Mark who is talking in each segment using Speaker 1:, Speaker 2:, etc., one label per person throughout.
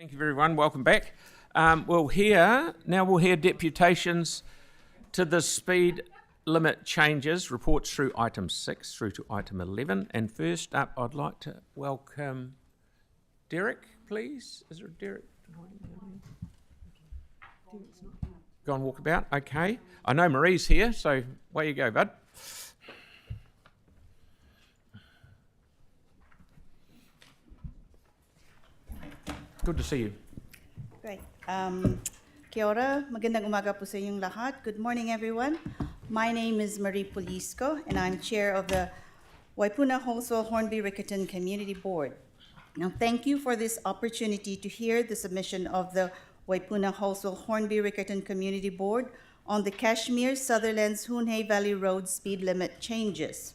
Speaker 1: Thank you, everyone. Welcome back. We'll hear deputations to the speed limit changes, reports through item 6 through to item 11. And first up, I'd like to welcome Derek, please. Is there a Derek? Go and walk about. Okay. I know Marie's here, so away you go, bud. Good to see you.
Speaker 2: Great. Kia ora, magandang umaga po sa inyong lahat. Good morning, everyone. My name is Marie Polisco, and I'm chair of the Waipuna Holswell Hornby Riccarton Community Board. Now, thank you for this opportunity to hear the submission of the Waipuna Holswell Hornby Riccarton Community Board on the Kashmir Sutherland's Hoonhay Valley Road speed limit changes.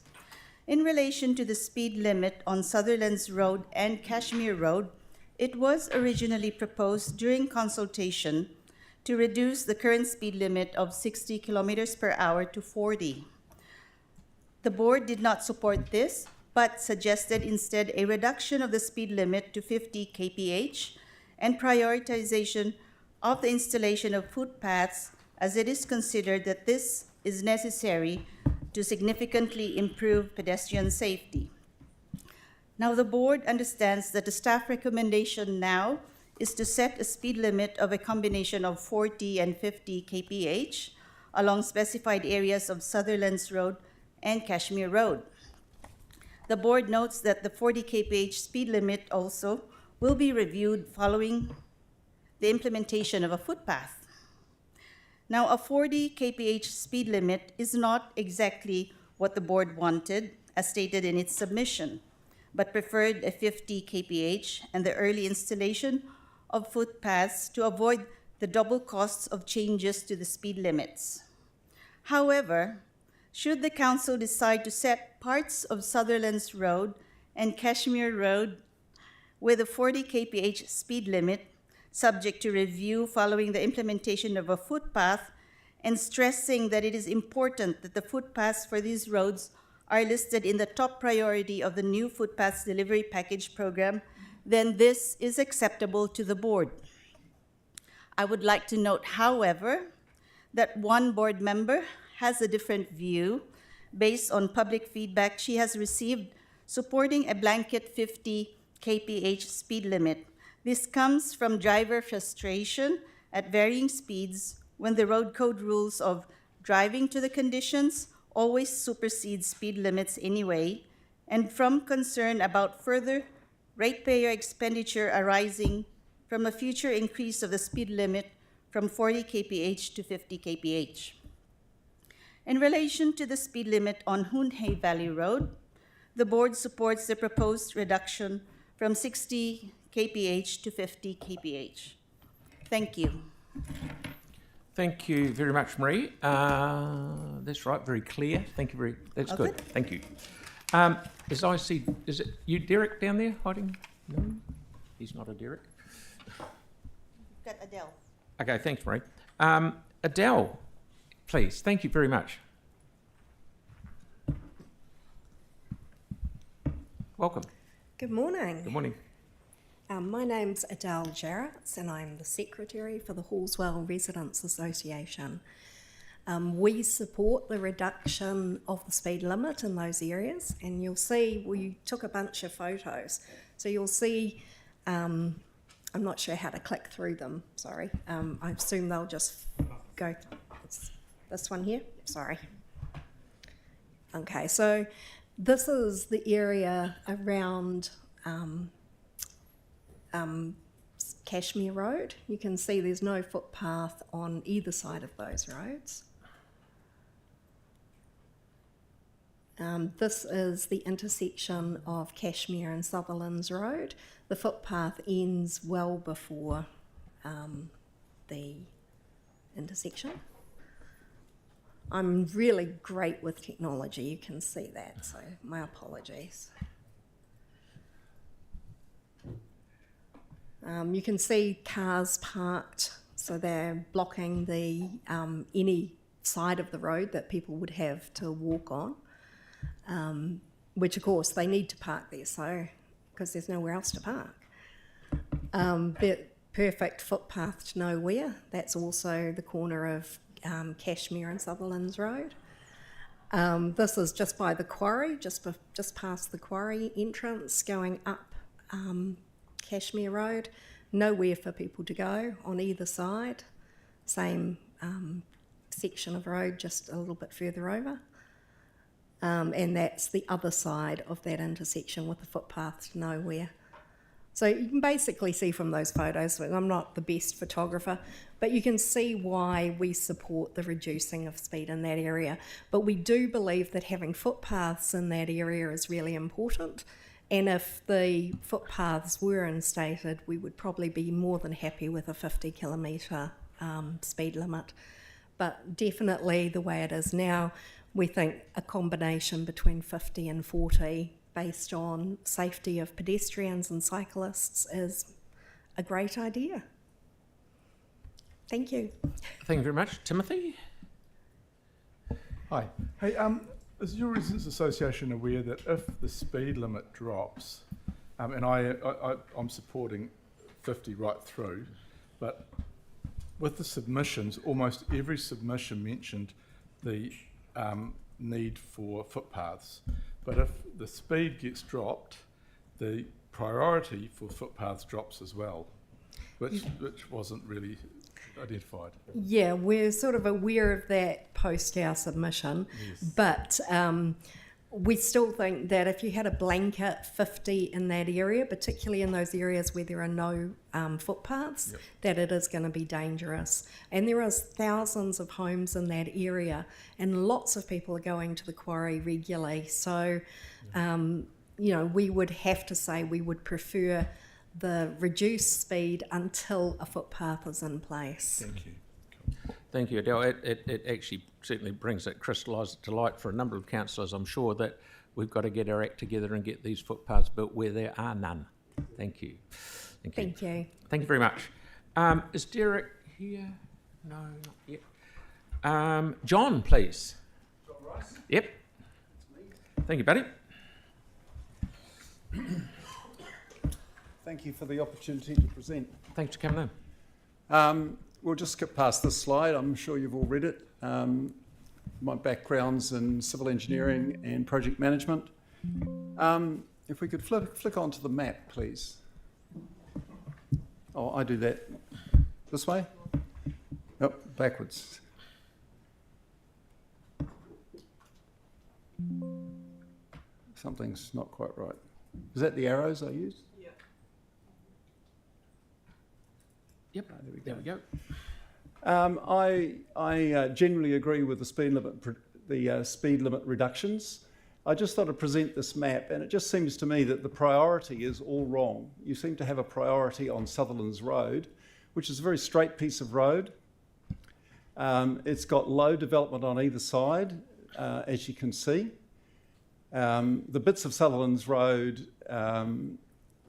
Speaker 2: In relation to the speed limit on Sutherland's Road and Kashmir Road, it was originally proposed during consultation to reduce the current speed limit of 60 kilometers per hour to 40. The board did not support this, but suggested instead a reduction of the speed limit to 50 kph and prioritization of the installation of footpaths, as it is considered that this is necessary to significantly improve pedestrian safety. Now, the board understands that the staff recommendation now is to set a speed limit of a combination of 40 and 50 kph along specified areas of Sutherland's Road and Kashmir Road. The board notes that the 40 kph speed limit also will be reviewed following the implementation of a footpath. Now, a 40 kph speed limit is not exactly what the board wanted, as stated in its submission, but preferred a 50 kph and the early installation of footpaths to avoid the double costs of changes to the speed limits. However, should the council decide to set parts of Sutherland's Road and Kashmir Road with a 40 kph speed limit, subject to review following the implementation of a footpath, and stressing that it is important that the footpaths for these roads are listed in the top priority of the new Footpaths Delivery Package program, then this is acceptable to the board. I would like to note, however, that one board member has a different view based on public feedback she has received supporting a blanket 50 kph speed limit. This comes from driver frustration at varying speeds when the road code rules of driving to the conditions always supersedes speed limits anyway, and from concern about further ratepayer expenditure arising from a future increase of the speed limit from 40 kph to 50 kph. In relation to the speed limit on Hoonhay Valley Road, the board supports the proposed reduction from 60 kph to 50 kph. Thank you.
Speaker 1: Thank you very much, Marie. That's right, very clear. Thank you that's
Speaker 2: Oh,
Speaker 1: good.
Speaker 2: good.
Speaker 1: Thank you. As I see, is it you, Derek, down there hiding? No, he's not a Derek.
Speaker 2: Got Adele.
Speaker 1: Okay, thanks, Marie. Adele, please. Thank you very much. Welcome.
Speaker 3: Good morning.
Speaker 1: Good morning.
Speaker 3: My name's Adele Jarrett, and I'm the Secretary for the Halswell Residents Association. We support the reduction of the speed limit in those areas, and you'll see we took a bunch of photos. So you'll see, I'm not sure how to click through them, sorry. I assume they'll just go, it's this one here, sorry. Okay, so this is the area around Kashmir Road. You can see there's no footpath on either side of those roads. This is the intersection of Kashmir and Sutherland's Road. The footpath ends well before the intersection. I'm really great with technology, you can see that, so my apologies. You can see cars parked, so they're blocking the any side of the road that people would have to walk on, which of course they need to park there, so because there's nowhere else to park. But perfect footpath to nowhere. That's also the corner of Cashmere and Sutherland's Road. This is just by the quarry, just past the quarry entrance, going up Cashmere Road. Nowhere for people to go on either side. Same section of road, just a little bit further over. And that's the other side of that intersection with the footpath to nowhere. So you can basically see from those photos, I'm not the best photographer, but you can see why we support the reducing of speed in that area. But we do believe that having footpaths in that area is really important. And if the footpaths were instated, we would probably be more than happy with a 50 kilometre speed limit. But definitely the way it is now, we think a combination between 50 and 40 based on safety of pedestrians and cyclists is a great idea. Thank you.
Speaker 1: Thank you very much. Timothy?
Speaker 4: Hi. Hey, is your Residents Association aware that if the speed limit drops, and I'm supporting 50 right through, but with the submissions, almost every submission mentioned the need for footpaths. But if the speed gets dropped, the priority for footpaths drops as well, which wasn't really identified.
Speaker 3: Yeah, we're sort of aware of that post our submission,
Speaker 4: Yes.
Speaker 3: but we still think that if you had a blanket 50 in that area, particularly in those areas where there are no footpaths,
Speaker 4: Yep.
Speaker 3: that it is going to be dangerous. And there are thousands of homes in that area, and lots of people are going to the quarry regularly. So, we would have to say we would prefer the reduced speed until a footpath is in place.
Speaker 4: Thank you.
Speaker 1: Thank you, Adele. It actually certainly brings it crystallised to light for a number of councillors, I'm sure, that we've got to get our act together and get these footpaths built where there are none. Thank you.
Speaker 3: Thank you.
Speaker 1: Thank you very much. Is Derek here? No, not yet. John, please.
Speaker 5: John Rice.
Speaker 1: Yep.
Speaker 5: That's me.
Speaker 1: Thank you, buddy.
Speaker 5: Thank you for the opportunity to present.
Speaker 1: Thanks for coming in.
Speaker 5: We'll just skip past this slide. I'm sure you've all read it. My background's in civil engineering and project management. If we could flick onto the map, please. Oh, I do that. This way? Nope, backwards. Something's not quite right. Is that the arrows I used?
Speaker 1: Yep, there we go.
Speaker 5: I generally agree with the speed limit reductions. I just thought I'd present this map, and it just seems to me that the priority is all wrong. You seem to have a priority on Sutherland's Road, which is a very straight piece of road. It's got low development on either side, as you can see. The bits of Sutherland's Road on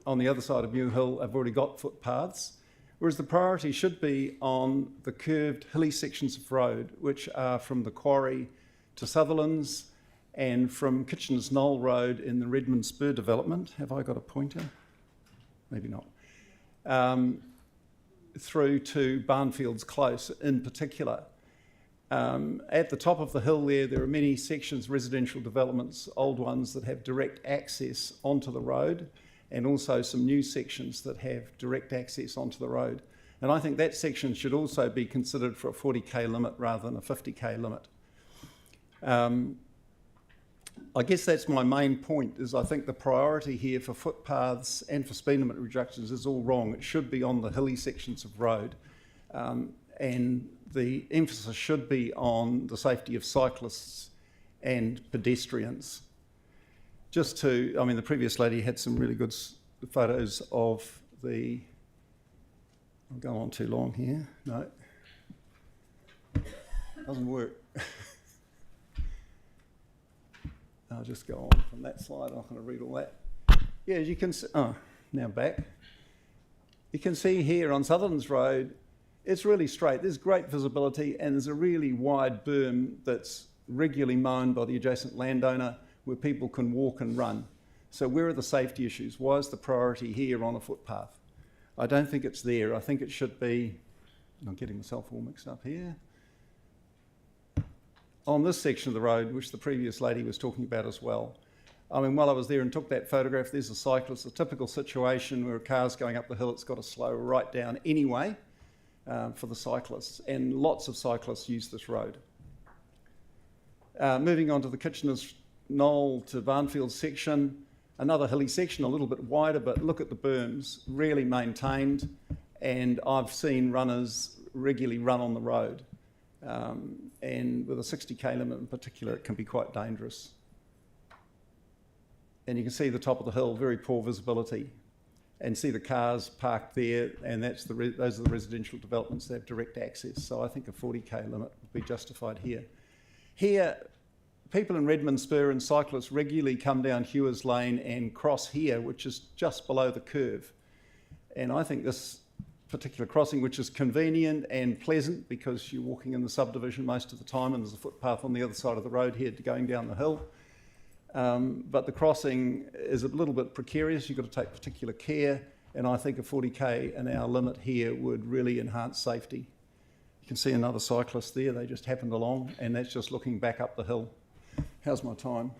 Speaker 5: the other side of New Hill have already got footpaths, whereas the priority should be on the curved hilly sections of road, which are from the quarry to Sutherland's and from Kitchener's Knoll Road in the Redmond Spur development. Have I got a pointer? Maybe not. Through to Barnfields Close in particular. At the top of the hill there are many sections, residential developments, old ones that have direct access onto the road, and also some new sections that have direct access onto the road. And I think that section should also be considered for a 40k limit rather than a 50k limit. I guess that's my main point, is I think the priority here for footpaths and for speed limit reductions is all wrong. It should be on the hilly sections of road. And the emphasis should be on the safety of cyclists and pedestrians. The previous lady had some really good photos of the, I'm going on too long here, no, doesn't work. I'll just go on from that slide, I'm not going to read all that. Yeah, as you can see, now back. You can see here on Sutherland's Road, it's really straight, there's great visibility, and there's a really wide berm that's regularly mown by the adjacent landowner, where people can walk and run. So where are the safety issues? Why is the priority here on a footpath? I don't think it's there. I think it should be, I'm getting myself all mixed up here. On this section of the road, which the previous lady was talking about as well. I mean, while I was there and took that photograph, there's a cyclist, a typical situation where a car's going up the hill, it's got to slow right down anyway for the cyclists, and lots of cyclists use this road. Moving on to the Kitchener's Knoll to Barnfield section, another hilly section, a little bit wider, but look at the berms, really maintained, and I've seen runners regularly run on the road. And with a 60k limit in particular, it can be quite dangerous. And you can see the top of the hill, very poor visibility, and see the cars parked there, and those are the residential developments that have direct access. So I think a 40k limit would be justified here. Here, people in Redmond Spur and cyclists regularly come down Hewers Lane and cross here, which is just below the curve. And I think this particular crossing, which is convenient and pleasant because you're walking in the subdivision most of the time and there's a footpath on the other side of the road here going down the hill. But the crossing is a little bit precarious. You've got to take particular care, and I think a 40k an hour limit here would really enhance safety. You can see another cyclist there. They just happened along, and that's just looking back up the hill. How's my time?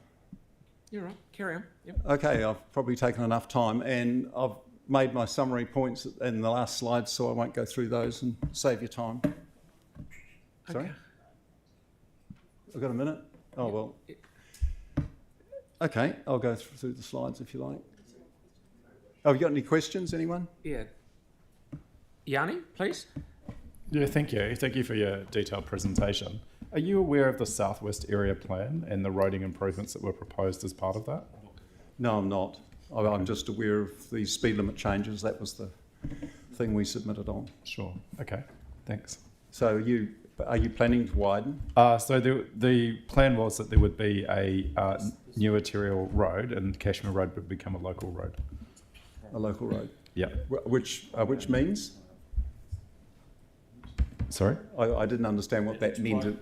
Speaker 1: You're right. Carry on. Yep.
Speaker 5: Okay, I've probably taken enough time, and I've made my summary points in the last slide, so I won't go through those and save you time. Sorry?
Speaker 1: Okay.
Speaker 5: I've got a minute? Oh, well. Okay, I'll go through the slides if you like. Have you got any questions, anyone?
Speaker 1: Yeah. Yanni, please.
Speaker 6: Yeah, thank you. Thank you for your detailed presentation. Are you aware of the Southwest Area Plan and the roading improvements that were proposed as part of that?
Speaker 5: No, I'm not. I'm just aware of the speed limit changes. That was the thing we submitted on.
Speaker 6: Sure. Okay, thanks.
Speaker 5: So are you planning to widen?
Speaker 6: So the plan was that there would be a new arterial road and Cashmere Road would become a local road.
Speaker 5: A local road?
Speaker 6: Yeah.
Speaker 5: Which means?
Speaker 6: Sorry?
Speaker 5: I didn't understand what that meant.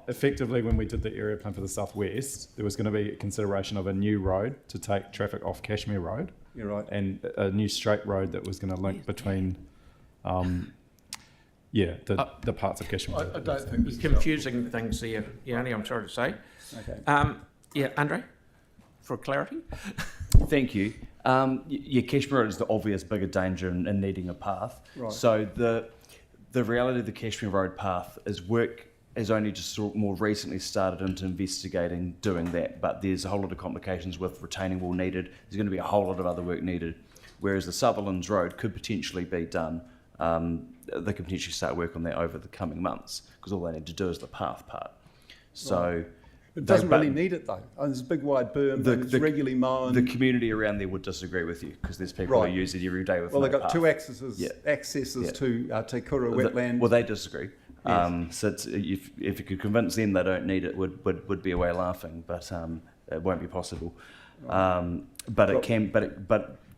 Speaker 6: Effectively when we did the area plan for the Southwest, there was going to be a consideration of a new road to take traffic off Cashmere Road.
Speaker 5: You're right.
Speaker 6: And a new straight road that was going to link between the parts of Cashmere Road.
Speaker 4: I don't think this is
Speaker 1: Confusing things there, Yanni, I'm sorry to say.
Speaker 5: Okay.
Speaker 1: Yeah, Andre, for clarity.
Speaker 7: Thank you. Cashmere Road is the obvious bigger danger in needing a path.
Speaker 5: Right.
Speaker 7: So the reality of the Cashmere Road path is work has only just sort of more recently started into investigating doing that, but there's a whole lot of complications with retaining wall needed. There's going to be a whole lot of other work needed, whereas the Sutherland's Road could potentially be done. They could potentially start work on that over the coming months because all they need to do is the path part. So.
Speaker 5: Right. It doesn't really need it though. There's a big wide berm, and it's regularly mown.
Speaker 7: The community around there would disagree with you because there's people who use it every day with
Speaker 5: they've got
Speaker 7: path.
Speaker 5: two accesses to Te Kura wetland.
Speaker 7: Well, they disagree.
Speaker 5: Yes.
Speaker 7: So if you could convince them they don't need it, would be a way of laughing, but it won't be possible.
Speaker 5: Right.
Speaker 7: But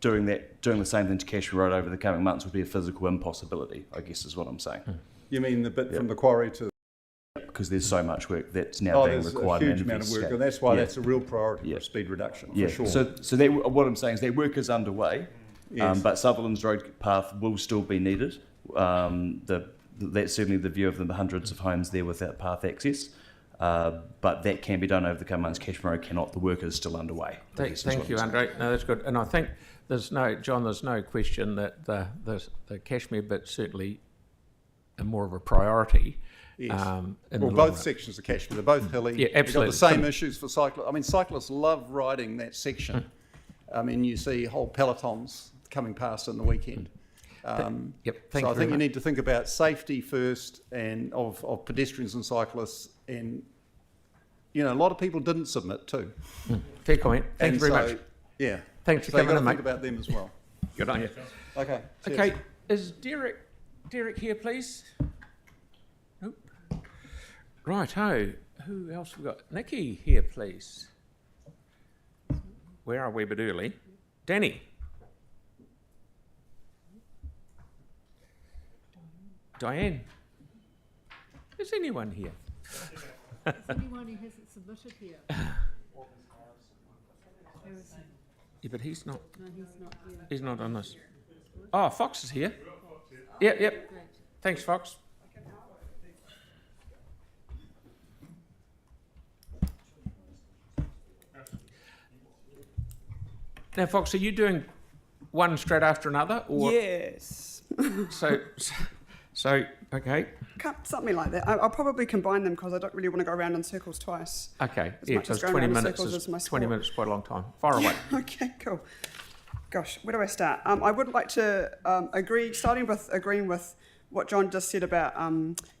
Speaker 7: doing the same thing to Cashmere Road over the coming months would be a physical impossibility, I guess is what I'm saying.
Speaker 5: You mean the bit from the quarry to?
Speaker 7: Because there's so much work that's now being required.
Speaker 5: There's a huge amount of work, and that's why that's a real priority for speed reduction, for sure.
Speaker 7: So what I'm saying is that work is underway, but Sutherland's Road path will still be needed. That's certainly the view of the hundreds of homes there without path access, but that can be done over the coming months. Cashmere Road cannot. The work is still underway.
Speaker 1: Thank you, Andre. No, that's good. And I think there's no question that the Cashmere bit certainly are more of a priority.
Speaker 5: Yes. Both sections of Cashmere, they're both hilly.
Speaker 1: Yeah, absolutely.
Speaker 5: You've got the same issues for cyclists. I mean, cyclists love riding that section. I mean, you see whole pelotons coming past on the weekend.
Speaker 1: Thank you
Speaker 5: I think
Speaker 1: very
Speaker 5: you
Speaker 1: much.
Speaker 5: need to think about safety first and of pedestrians and cyclists. And, a lot of people didn't submit too.
Speaker 1: Fair comment. Thank you very much.
Speaker 5: Yeah.
Speaker 1: Thanks for
Speaker 5: So you've
Speaker 1: coming
Speaker 5: got
Speaker 1: in,
Speaker 5: to think
Speaker 1: mate.
Speaker 5: about them as well.
Speaker 1: Good on you.
Speaker 5: Okay. cheers.
Speaker 1: Okay, is Derek here, please? Nope. Righto. Who else we got? Nikki here, please. We are a wee bit early. Danny. Diane. Is anyone here?
Speaker 8: Is anyone who hasn't submitted here? Harrison.
Speaker 1: Yeah, but he's not.
Speaker 8: No, he's not here.
Speaker 1: He's not on this. Oh, Fox is here. Yep. Thanks, Fox. Now, Fox, are you doing one straight after another, or
Speaker 9: Yes.
Speaker 1: so okay,
Speaker 9: Something like that. I'll probably combine them because I don't really want to go around in circles twice.
Speaker 1: okay,
Speaker 9: As
Speaker 1: yeah,
Speaker 9: much as
Speaker 1: because
Speaker 9: going
Speaker 1: 20
Speaker 9: around in
Speaker 1: minutes
Speaker 9: circles
Speaker 1: is
Speaker 9: is my
Speaker 1: 20
Speaker 9: sport.
Speaker 1: minutes is quite a long time. Far away.
Speaker 9: Okay, cool. Gosh, where do I start? I would like to agreeing with what John just said about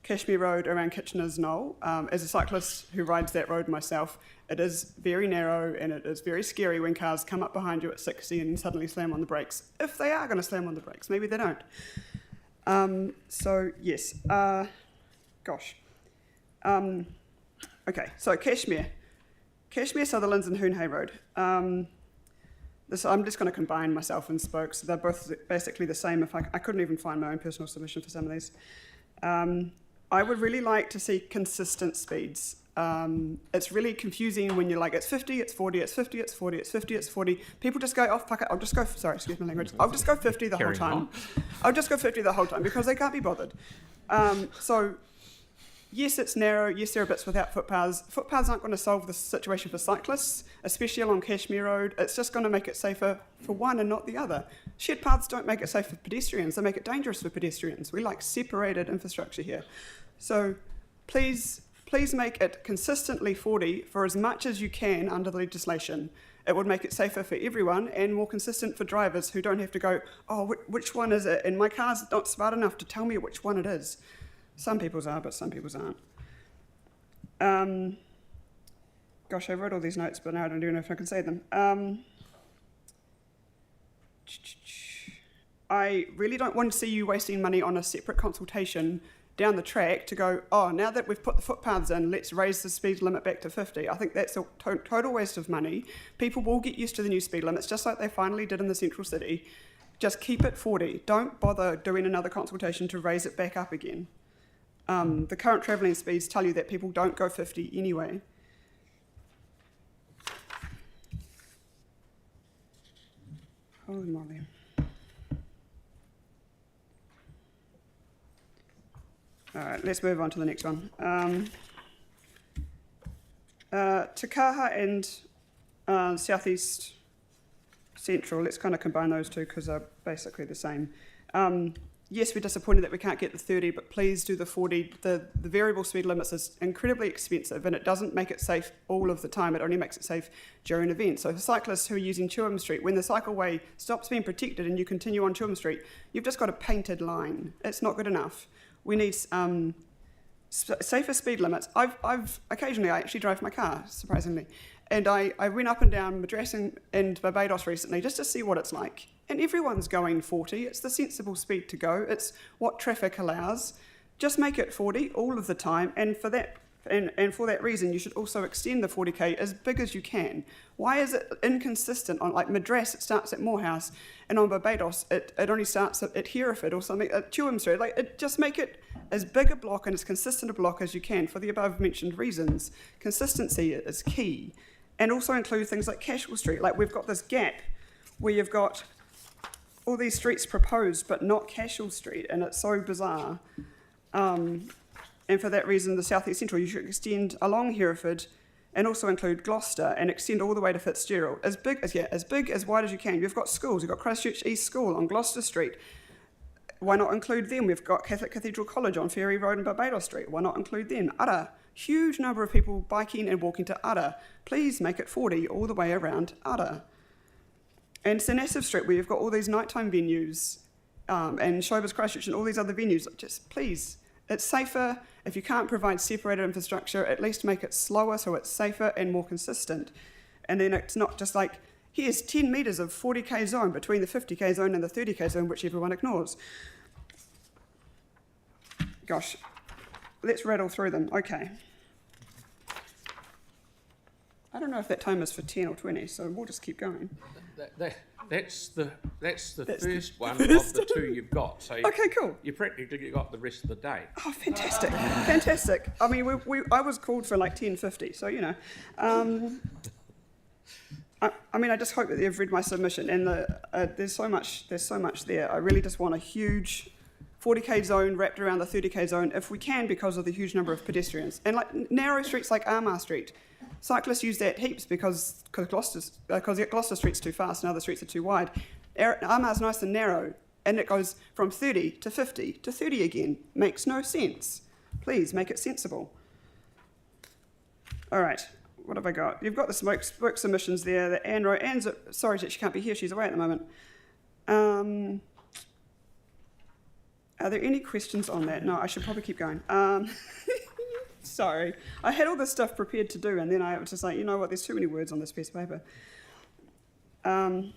Speaker 9: Kashmir Road around Kitchener's Knoll. As a cyclist who rides that road myself, it is very narrow and it is very scary when cars come up behind you at 60 and suddenly slam on the brakes. If they are going to slam on the brakes, maybe they don't. So, yes. Gosh. Okay, so Kashmir, Sutherlands and Hoonhay Road. I'm just going to combine myself and Spokes. They're both basically the same. If I couldn't even find my own personal submission for some of these. I would really like to see consistent speeds. It's really confusing when you're like, it's 50, it's 40, it's 50, it's 40, it's 50, it's 40. People just go, oh, fuck it, I'll just go, sorry, excuse my language. I'll just go 50 the whole
Speaker 1: Carrying
Speaker 9: time.
Speaker 1: on.
Speaker 9: I'll just go 50 the whole time because they can't be bothered. So, yes, it's narrow. Yes, there are bits without footpaths. Footpaths aren't going to solve the situation for cyclists, especially along Kashmir Road. It's just going to make it safer for one and not the other. Shared paths don't make it safe for pedestrians. They make it dangerous for pedestrians. We like separated infrastructure here. So please make it consistently 40 for as much as you can under the legislation. It would make it safer for everyone and more consistent for drivers who don't have to go, oh, which one is it? And my car's not smart enough to tell me which one it is. Some people's are, but some people's aren't. Gosh, I wrote all these notes, but now I don't even know if I can say them. I really don't want to see you wasting money on a separate consultation down the track to go, oh, now that we've put the footpaths in, let's raise the speed limit back to 50. I think that's a total waste of money. People will get used to the new speed limits, just like they finally did in the central city. Just keep it 40. Don't bother doing another consultation to raise it back up again. The current travelling speeds tell you that people don't go 50 anyway. Holy moly. All right, let's move on to the next one. Te Kaha and Southeast Central, let's kind of combine those two because they're basically the same. Yes, we're disappointed that we can't get the 30, but please do the 40. The variable speed limits is incredibly expensive and it doesn't make it safe all of the time. It only makes it safe during events. So for cyclists who are using Chewham Street, when the cycleway stops being protected and you continue on Chewham Street, you've just got a painted line. It's not good enough. We need safer speed limits. Occasionally, I actually drive my car, surprisingly. And I went up and down Madras and Barbados recently just to see what it's like. And everyone's going 40. It's the sensible speed to go. It's what traffic allows. Just make it 40 all of the time. And for that reason, you should also extend the 40k as big as you can. Why is it inconsistent? On like Madras, it starts at Morehouse, and on Barbados, it only starts at Hereford or something at Chewham Street. Just make it as big a block and as consistent a block as you can for the above mentioned reasons. Consistency is key, and also include things like Cashel Street. Like we've got this gap where you've got all these streets proposed, but not Cashel Street, and it's so bizarre. And for that reason, the South East Central, you should extend along Hereford and also include Gloucester and extend all the way to Fitzgerald. As big, as wide as you can. You've got schools. You've got Christchurch East School on Gloucester Street. Why not include them? We've got Catholic Cathedral College on Ferry Road and Barbados Street. Why not include them? Udder. Huge number of people biking and walking to Udder. Please make it 40 all the way around Udder. And St Asaph Street, where you've got all these nighttime venues, and Showbiz Christchurch and all these other venues. Just please, it's safer. If you can't provide separated infrastructure, at least make it slower so it's safer and more consistent. And then it's not just like, here's 10 metres of 40k zone between the 50k zone and the 30k zone, which everyone ignores. Gosh, let's rattle through them. Okay. I don't know if that time is for 10 or 20, so we'll just keep going.
Speaker 1: That's the first one of the two you've got. So
Speaker 9: okay, cool.
Speaker 1: You practically got the rest of the day.
Speaker 9: Oh, fantastic, fantastic. I mean, I was called for like 10:50, so you know. I mean, I just hope that they've read my submission, and there's so much there. I really just want a huge 40k zone wrapped around the 30k zone, if we can, because of the huge number of pedestrians. And like narrow streets like Armagh Street, cyclists use that heaps because Gloucester Street's too fast and other streets are too wide. Armagh's nice and narrow, and it goes from 30 to 50 to 30 again. Makes no sense. Please make it sensible. All right. What have I got? You've got the smoke submissions there. The Anne's sorry that she can't be here. She's away at the moment. Are there any questions on that? No, I should probably keep going. Sorry. I had all this stuff prepared to do, and then I was just like, you know what, there's too many words on this piece of paper. I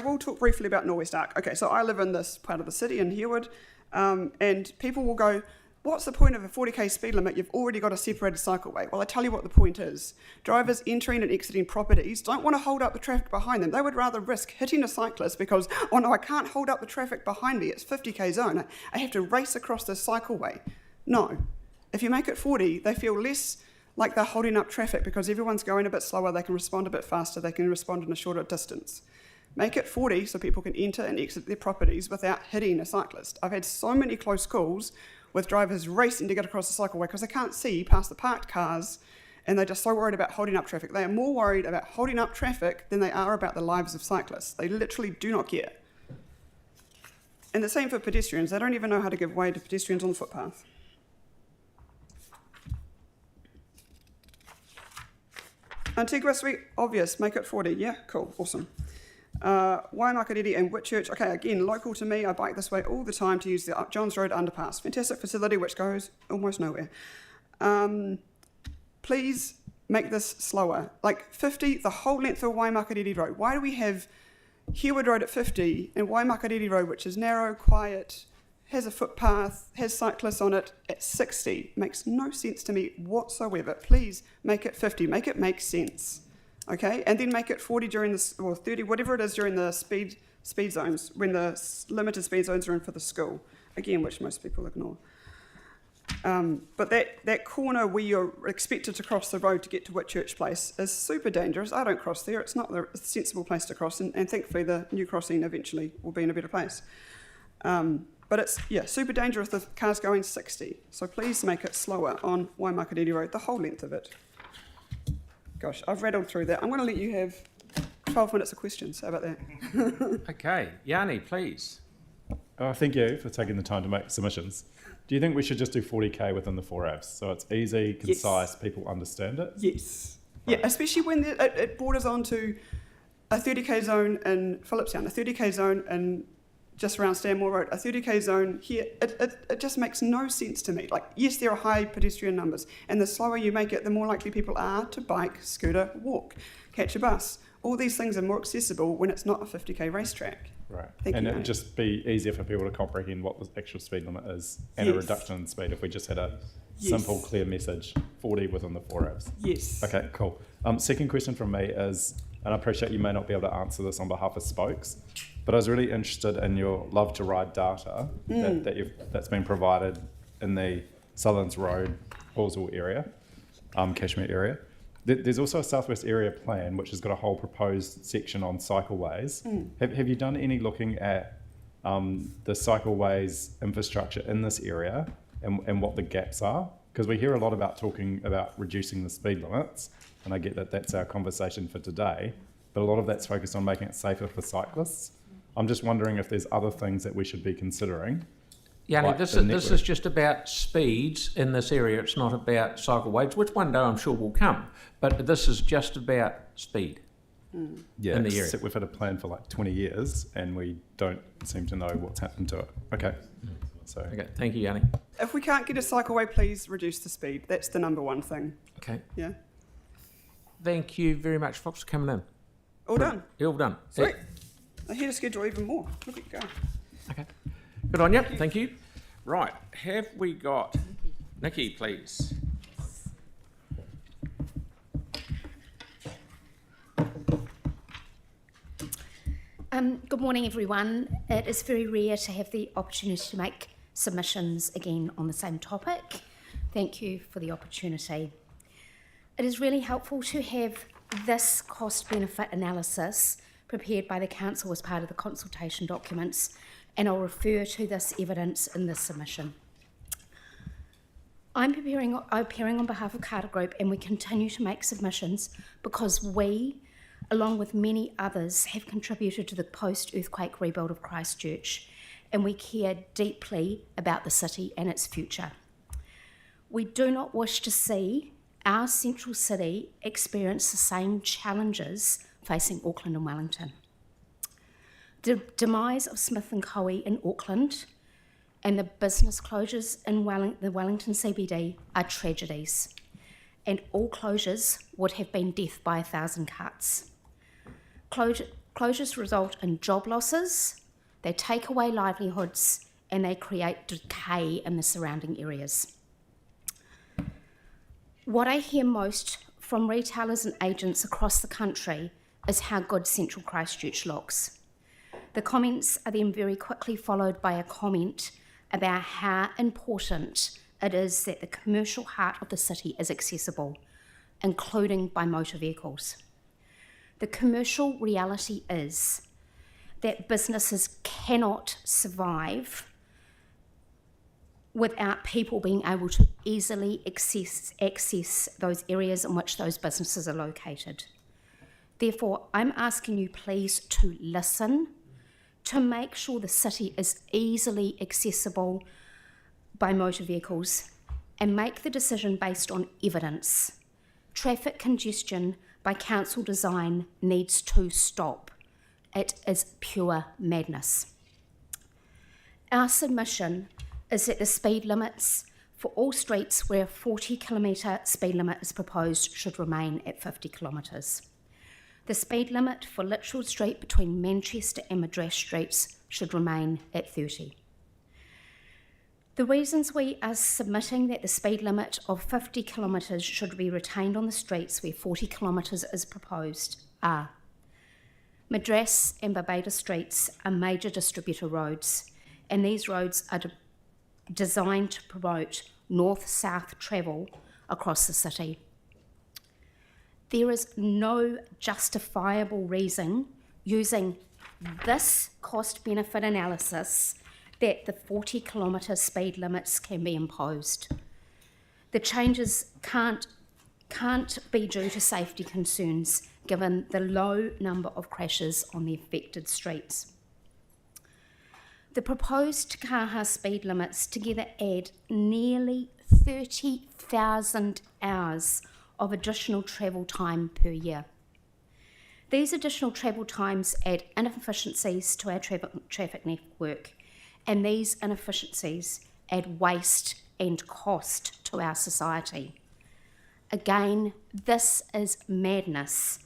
Speaker 9: will talk briefly about Norwest Arc. Okay, so I live in this part of the city in Herwood, and people will go, what's the point of a 40k speed limit? You've already got a separated cycleway. Well, I tell you what the point is. Drivers entering and exiting properties don't want to hold up the traffic behind them. They would rather risk hitting a cyclist because, oh no, I can't hold up the traffic behind me. It's 50k zone. I have to race across this cycleway. No. If you make it 40, they feel less like they're holding up traffic because everyone's going a bit slower, they can respond a bit faster, they can respond in a shorter distance. Make it 40 so people can enter and exit their properties without hitting a cyclist. I've had so many close calls with drivers racing to get across the cycleway because they can't see past the parked cars and they're just so worried about holding up traffic. They are more worried about holding up traffic than they are about the lives of cyclists. They literally do not care. And the same for pedestrians. They don't even know how to give way to pedestrians on the footpath. Antigua Street, obvious, make it 40. Yeah, cool, awesome. Waimakariri and Whitchurch, okay, again, local to me, I bike this way all the time to use the Johns Road underpass. Fantastic facility which goes almost nowhere. Please make this slower. Like 50, the whole length of Waimakariri Road. Why do we have Herwood Road at 50 and Waimakariri Road, which is narrow, quiet, has a footpath, has cyclists on it, at 60? Makes no sense to me whatsoever. Please make it 50, make it make sense. Okay, and then make it 40 during the, or 30, whatever it is during the speed zones, when the limited speed zones are in for the school, again, which most people ignore. But that corner where you're expected to cross the road to get to Whitchurch Place is super dangerous. I don't cross there. It's not the sensible place to cross, and thankfully the new crossing eventually will be in a better place. But it's, yeah, super dangerous if the car's going 60. So please make it slower on Waimakariri Road, the whole length of it. Gosh, I've rattled through that. I'm going to let you have 12 minutes of questions. How about that?
Speaker 1: Okay, Yanni, please.
Speaker 6: Thank you for taking the time to make submissions. Do you think we should just do 40k within the 4 Avs? So it's easy, concise, people understand it?
Speaker 9: Yes.
Speaker 6: Right.
Speaker 9: Yeah, especially when it borders onto a 30k zone in Phillipstown, a 30k zone in just around Stanmore Road, a 30k zone here. It just makes no sense to me. Like, yes, there are high pedestrian numbers, and the slower you make it, the more likely people are to bike, scooter, walk, catch a bus. All these things are more accessible when it's not a 50k racetrack.
Speaker 6: Right.
Speaker 9: Thank
Speaker 6: and
Speaker 9: you,
Speaker 6: it would
Speaker 9: mate.
Speaker 6: just be easier for people to comprehend what the actual speed limit is and a
Speaker 9: Yes.
Speaker 6: reduction in speed if we just had a
Speaker 9: Yes.
Speaker 6: simple, clear message, 40 within the 4 Avs.
Speaker 9: Yes.
Speaker 6: Okay, cool. Second question from me is, and I appreciate you may not be able to answer this on behalf of Spokes, but I was really interested in your Love to Ride data that's been provided in the Southlands Road, Hallsville area, Cashmere area. There's also a Southwest area plan which has got a whole proposed section on cycleways. Have you done any looking at the cycleways infrastructure in this area and what the gaps are? Because we hear a lot about talking about reducing the speed limits, and I get that that's our conversation for today, but a lot of that's focused on making it safer for cyclists. I'm just wondering if there's other things that we should be considering.
Speaker 1: Yanni,
Speaker 6: like
Speaker 1: this
Speaker 6: the
Speaker 1: is just about speeds in this area. It's not about cycleways, which one day I'm sure will come. But this is just about speed.
Speaker 6: Yeah,
Speaker 1: in the area.
Speaker 6: except we've had a plan for like 20 years and we don't seem to know what's happened to it. Okay. So
Speaker 1: Okay, thank you, Yanni.
Speaker 9: If we can't get a cycleway, please reduce the speed. That's the number one thing.
Speaker 1: Okay,
Speaker 9: Yeah.
Speaker 1: thank you very much, Fox, for coming in.
Speaker 9: All done.
Speaker 1: You're all done.
Speaker 9: Sweet. I'm here to schedule even more. Look at you go.
Speaker 1: Okay, good on you. Thank you. Right, have we got Nikki, please?
Speaker 10: Good morning, everyone. It is very rare to have the opportunity to make submissions again on the same topic. Thank you for the opportunity. It is really helpful to have this cost-benefit analysis prepared by the council as part of the consultation documents, and I'll refer to this evidence in this submission. I'm appearing on behalf of Carter Group, and we continue to make submissions because we, along with many others, have contributed to the post-earthquake rebuild of Christchurch, and we care deeply about the city and its future. We do not wish to see our central city experience the same challenges facing Auckland and Wellington. The demise of Smith & Co. in Auckland and the business closures in the Wellington CBD are tragedies, and all closures would have been death by 1,000 cuts. Closures result in job losses, they take away livelihoods, and they create decay in the surrounding areas. What I hear most from retailers and agents across the country is how good Central Christchurch looks. The comments are then very quickly followed by a comment about how important it is that the commercial heart of the city is accessible, including by motor vehicles. The commercial reality is that businesses cannot survive without people being able to easily access those areas in which those businesses are located. Therefore, I'm asking you please to listen, to make sure the city is easily accessible by motor vehicles, and make the decision based on evidence. Traffic congestion by council design needs to stop. It is pure madness. Our submission is that the speed limits for all streets where a 40-kilometre speed limit is proposed should remain at 50 kilometres. The speed limit for Litchfield Street between Manchester and Madras Streets should remain at 30. The reasons we are submitting that the speed limit of 50 kilometres should be retained on the streets where 40 kilometres is proposed are: Madras and Barbados Streets are major distributor roads, and these roads are designed to promote north-south travel across the city. There is no justifiable reason using this cost-benefit analysis that the 40-kilometre speed limits can be imposed. The changes can't be due to safety concerns given the low number of crashes on the affected streets. The proposed Te Kaha speed limits together add nearly 30,000 hours of additional travel time per year. These additional travel times add inefficiencies to our traffic network, and these inefficiencies add waste and cost to our society. Again, this is madness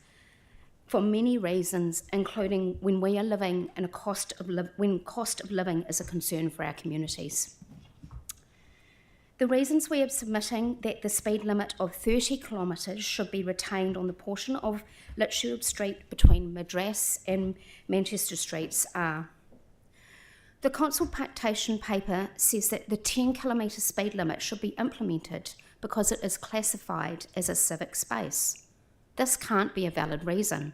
Speaker 10: for many reasons, including when we are living in when cost of living is a concern for our communities. The reasons we are submitting that the speed limit of 30 kilometres should be retained on the portion of Litchfield Street between Madras and Manchester Streets are: the consultation paper says that the 10-kilometre speed limit should be implemented because it is classified as a civic space. This can't be a valid reason.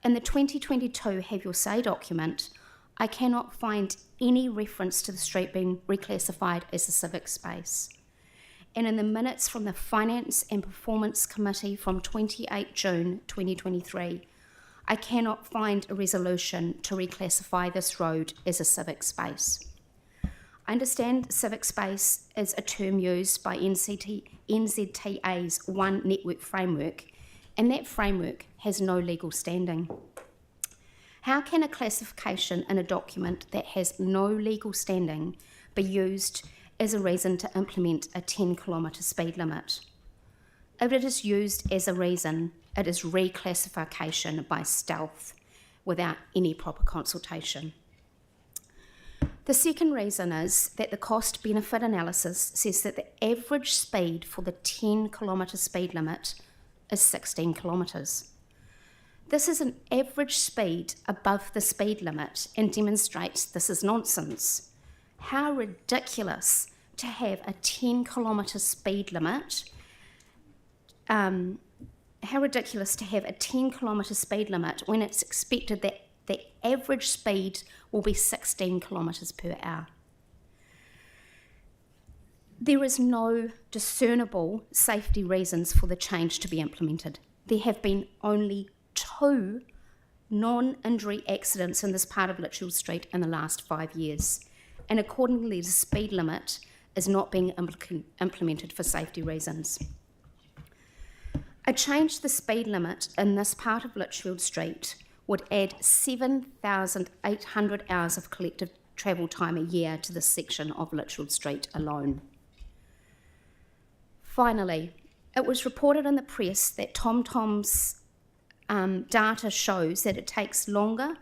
Speaker 10: In the 2022 Have Your Say document, I cannot find any reference to the street being reclassified as a civic space. And in the minutes from the Finance and Performance Committee from 28 June 2023, I cannot find a resolution to reclassify this road as a civic space. I understand civic space is a term used by NZTA's One Network framework, and that framework has no legal standing. How can a classification in a document that has no legal standing be used as a reason to implement a 10-kilometre speed limit? If it is used as a reason, it is reclassification by stealth without any proper consultation. The second reason is that the cost-benefit analysis says that the average speed for the 10-kilometre speed limit is 16 kilometres. This is an average speed above the speed limit and demonstrates this is nonsense. How ridiculous to have a 10-kilometre speed limit how ridiculous to have a 10-kilometre speed limit when it's expected that the average speed will be 16 kilometres per hour. There is no discernible safety reasons for the change to be implemented. There have been only 2 non-injury accidents in this part of Litchfield Street in the last 5 years, and accordingly the speed limit is not being implemented for safety reasons. A change to the speed limit in this part of Litchfield Street would add 7,800 hours of collective travel time a year to this section of Litchfield Street alone. Finally, it was reported in the press that TomTom's data shows that it takes longer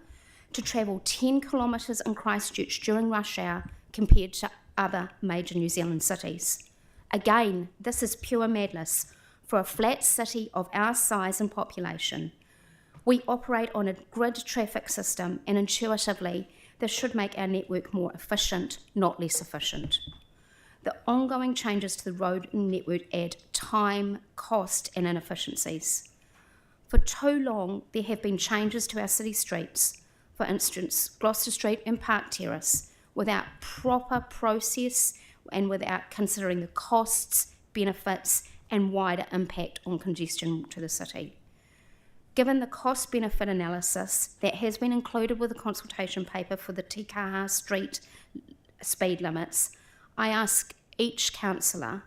Speaker 10: to travel 10 kilometres in Christchurch during rush hour compared to other major New Zealand cities. Again, this is pure madness for a flat city of our size and population. We operate on a grid traffic system, and intuitively, this should make our network more efficient, not less efficient. The ongoing changes to the road network add time, cost, and inefficiencies. For too long, there have been changes to our city streets, for instance, Gloucester Street and Park Terrace, without proper process and without considering the costs, benefits, and wider impact on congestion to the city. Given the cost-benefit analysis that has been included with the consultation paper for the Te Kaha Street speed limits, I ask each councillor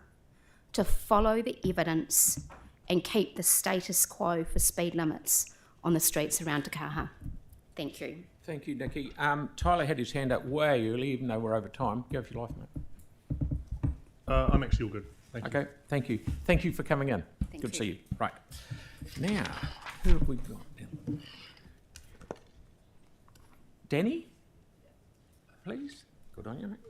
Speaker 10: to follow the evidence and keep the status quo for speed limits on the streets around Te Kaha. Thank you.
Speaker 1: Thank you, Nikki. Tyler had his hand up way early, even though we're over time. Go for your life, mate.
Speaker 11: I'm actually all good. Thank you.
Speaker 1: Okay, thank you. Thank you for coming in.
Speaker 10: Thank
Speaker 1: Good to
Speaker 10: you.
Speaker 1: see you. Right. Now, who have we got? Danny? Please? Good on you, mate.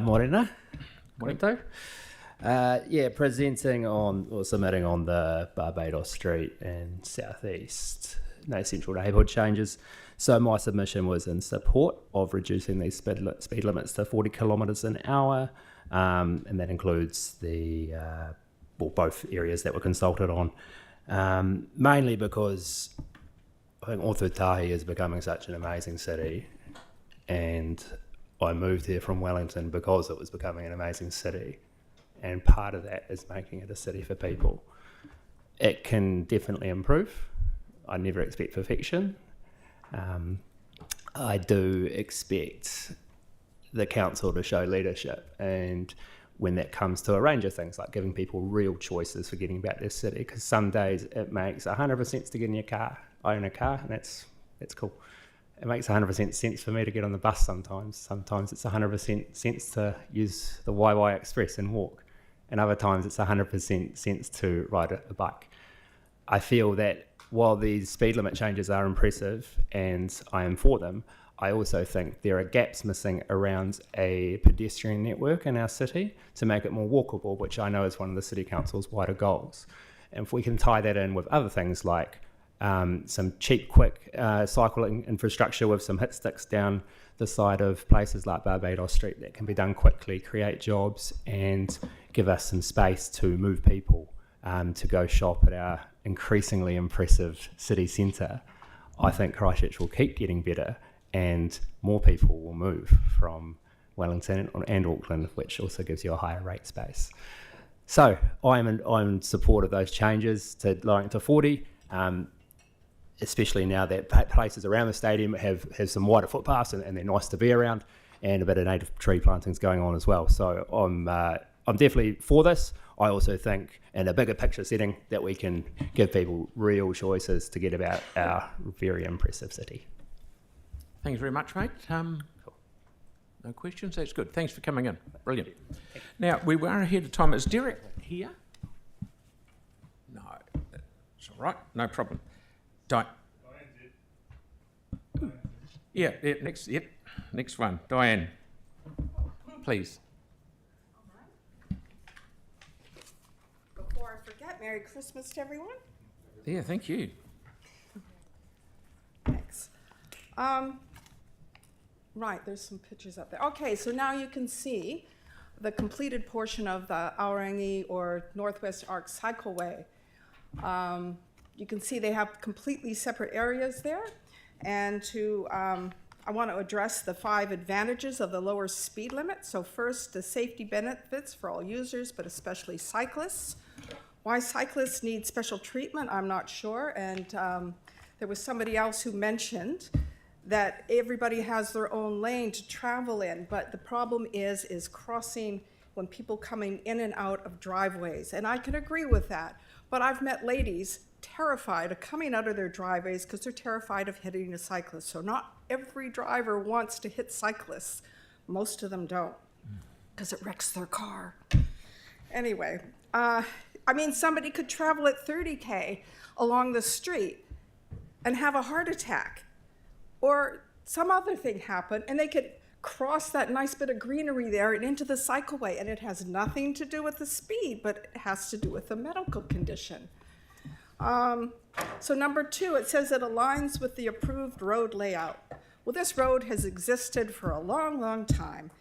Speaker 12: Morena.
Speaker 1: Morning.
Speaker 12: Presenting on or submitting on the Barbados Street and Southeast Central neighbourhood changes. So my submission was in support of reducing these speed limits to 40 kilometres an hour, and that includes the both areas that were consulted on, mainly because I think Ōtautahi is becoming such an amazing city, and I moved here from Wellington because it was becoming an amazing city, and part of that is making it a city for people. It can definitely improve. I never expect perfection. I do expect the council to show leadership, and when that comes to a range of things like giving people real choices for getting about their city, because some days it makes 100% sense to get in your car. I own a car, and that's cool. It makes 100% sense for me to get on the bus sometimes. Sometimes it's 100% sense to use the YY Express and walk, and other times it's 100% sense to ride a bike. I feel that while these speed limit changes are impressive and I am for them, I also think there are gaps missing around a pedestrian network in our city to make it more walkable, which I know is one of the City Council's wider goals. And if we can tie that in with other things like some cheap, quick cycling infrastructure with some hit sticks down the side of places like Barbados Street that can be done quickly, create jobs, and give us some space to move people to go shop at our increasingly impressive city centre, I think Christchurch will keep getting better and more people will move from Wellington and Auckland, which also gives you a higher rate space. So I'm in support of those changes to lowering it to 40, especially now that places around the stadium have some wider footpaths and they're nice to be around, and a bit of native tree plantings going on as well. So I'm definitely for this. I also think in a bigger picture setting that we can give people real choices to get about our very impressive city.
Speaker 1: Thanks very much, mate. No questions? That's good. Thanks for coming in. Brilliant. Now, we were ahead of time. Is Derek here? No. It's all right. No problem. Next one. Diane, please.
Speaker 13: Before I forget, Merry Christmas to everyone.
Speaker 1: Yeah, thank you.
Speaker 13: Thanks. Right, there's some pictures up there. Okay, so now you can see the completed portion of the Aorangi or Northwest Arc Cycleway. You can see they have completely separate areas there. And I want to address the 5 advantages of the lower speed limit. So first, the safety benefits for all users, but especially cyclists. Why cyclists need special treatment, I'm not sure. And there was somebody else who mentioned that everybody has their own lane to travel in, but the problem is crossing when people coming in and out of driveways. And I can agree with that, but I've met ladies terrified of coming out of their driveways because they're terrified of hitting a cyclist. So not every driver wants to hit cyclists. Most of them don't, because it wrecks their car. Anyway, I mean, somebody could travel at 30K along the street and have a heart attack, or some other thing happen, and they could cross that nice bit of greenery there and into the cycleway, and it has nothing to do with the speed, but it has to do with the medical condition. So number 2, it says it aligns with the approved road layout. Well, this road has existed for a long, long time.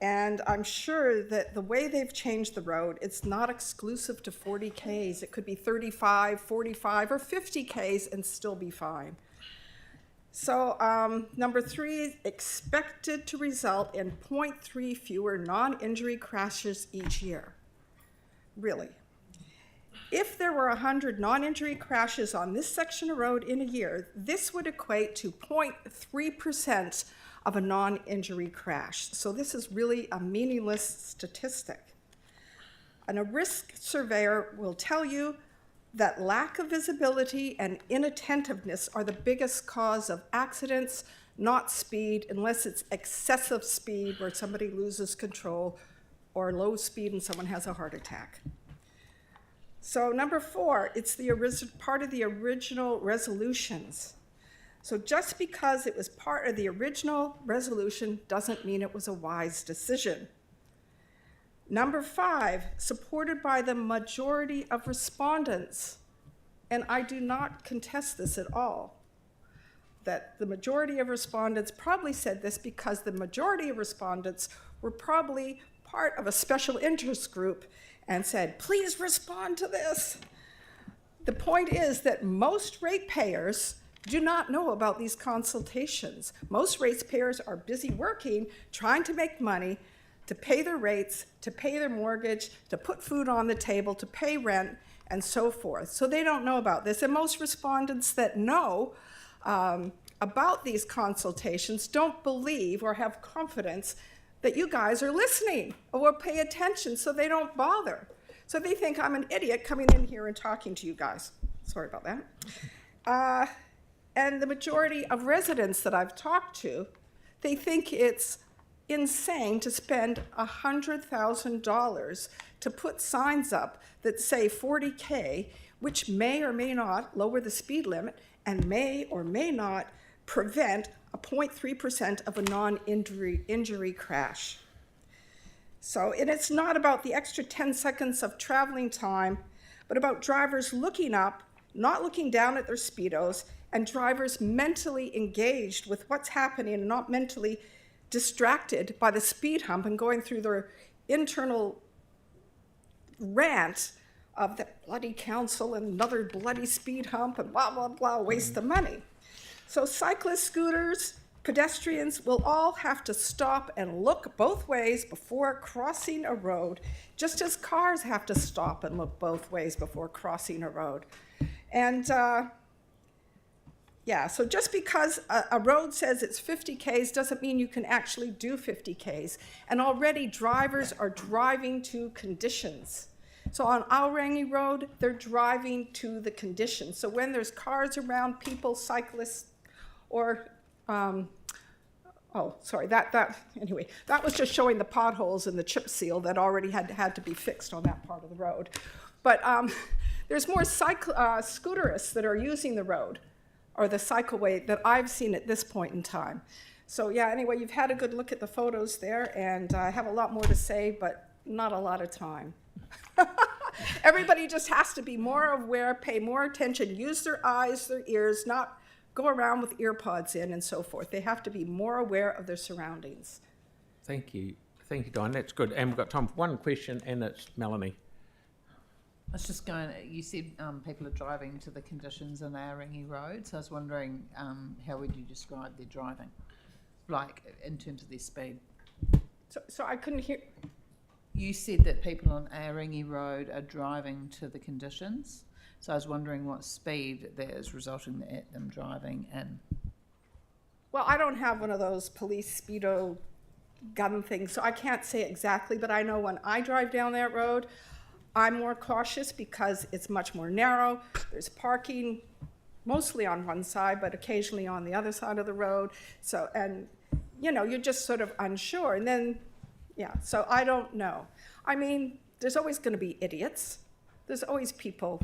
Speaker 13: And I'm sure that the way they've changed the road, it's not exclusive to 40 Ks. It could be 35, 45, or 50 Ks and still be fine. So number 3, expected to result in 0.3 fewer non-injury crashes each year. Really? If there were 100 non-injury crashes on this section of road in a year, this would equate to 0.3% of a non-injury crash. So this is really a meaningless statistic. And a risk surveyor will tell you that lack of visibility and inattentiveness are the biggest cause of accidents, not speed, unless it's excessive speed where somebody loses control, or low speed and someone has a heart attack. So number 4, it's the part of the original resolutions. So just because it was part of the original resolution doesn't mean it was a wise decision. Number 5, supported by the majority of respondents. And I do not contest this at all, that the majority of respondents probably said this because the majority of respondents were probably part of a special interest group and said, please respond to this. The point is that most ratepayers do not know about these consultations. Most ratepayers are busy working, trying to make money, to pay their rates, to pay their mortgage, to put food on the table, to pay rent, and so forth. So they don't know about this. And most respondents that know about these consultations don't believe or have confidence that you guys are listening or will pay attention, so they don't bother. So they think I'm an idiot coming in here and talking to you guys. Sorry about that. And the majority of residents that I've talked to, they think it's insane to spend $100,000 to put signs up that say 40K, which may or may not lower the speed limit and may or may not prevent a 0.3% of a non-injury crash. So, and it's not about the extra 10 seconds of traveling time, but about drivers looking up, not looking down at their speedos, and drivers mentally engaged with what's happening and not mentally distracted by the speed hump and going through their internal rant of the bloody council and another bloody speed hump and blah, blah, blah, waste of money. So cyclists, scooters, pedestrians will all have to stop and look both ways before crossing a road, just as cars have to stop and look both ways before crossing a road. And yeah, so just because a road says it's 50 Ks doesn't mean you can actually do 50 Ks. And already drivers are driving to conditions. So on Aorangi Road, they're driving to the conditions. So when there's cars around, people, cyclists, or, oh, sorry, anyway, that was just showing the potholes and the chip seal that already had to be fixed on that part of the road. But there's more scooterists that are using the road or the cycleway that I've seen at this point in time. So yeah, anyway, you've had a good look at the photos there, and I have a lot more to say, but not a lot of time. Everybody just has to be more aware, pay more attention, use their eyes, their ears, not go around with ear pods in and so forth. They have to be more aware of their surroundings.
Speaker 1: Thank you. Thank you, Diane. That's good. And we've got time for one question, and it's Melanie.
Speaker 8: I was just going, you said people are driving to the conditions on Aorangi Road, so I was wondering how would you describe their driving, like in terms of their speed?
Speaker 13: So I couldn't hear.
Speaker 8: You said that people on Aorangi Road are driving to the conditions, so I was wondering what speed that is resulting at them driving in.
Speaker 13: Well, I don't have one of those police speedo gun things, so I can't say exactly, but I know when I drive down that road, I'm more cautious because it's much more narrow. There's parking mostly on one side, but occasionally on the other side of the road. So, and you know, you're just sort of unsure. And then, yeah, so I don't know. I mean, there's always going to be idiots. There's always people